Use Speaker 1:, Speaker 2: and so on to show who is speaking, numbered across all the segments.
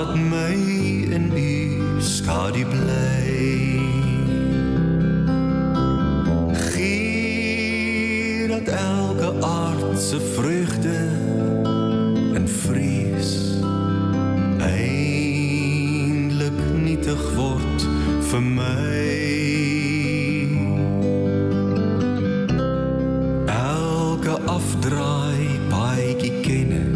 Speaker 1: laat my in u skadu bly. Gee dat elke aardse vreugde en vrees eindelijk nietig word vir my. Elke afdraai paadjie ken ek,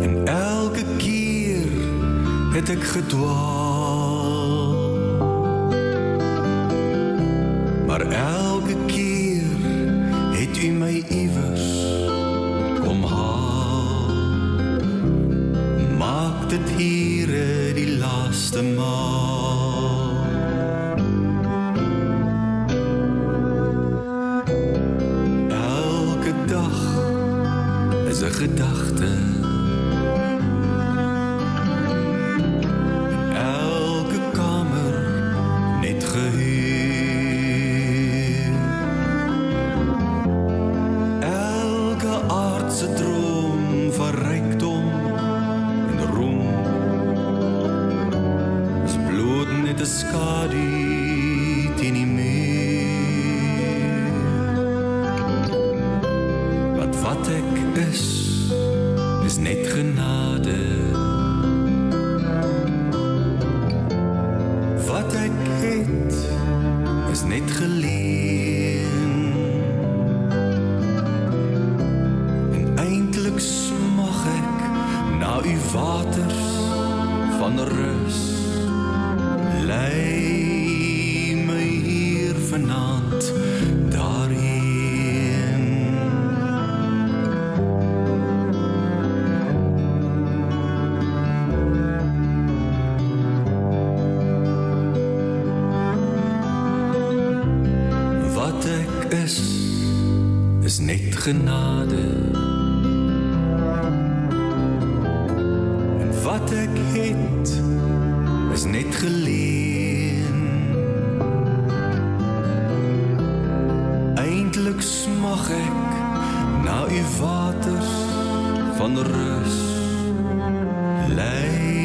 Speaker 1: en elke keer het ek gedwaal, maar elke keer het u my iewers kom haal. Maak dit hier die laaste maal. Elke dag is 'n gedagte, elke kamer net gehuur. Elke aardse droom van rykdom en roem is bloot net 'n skadu teen die muur. Want wat ek is net genade. Wat ek het is net geleen, en eintlik smag ek na u waters van rus. Lei my hier vanaand daarheen. Wat ek is net genade, en wat ek het is net geleen. Eindelijk smag ek na u waters van rus. Lei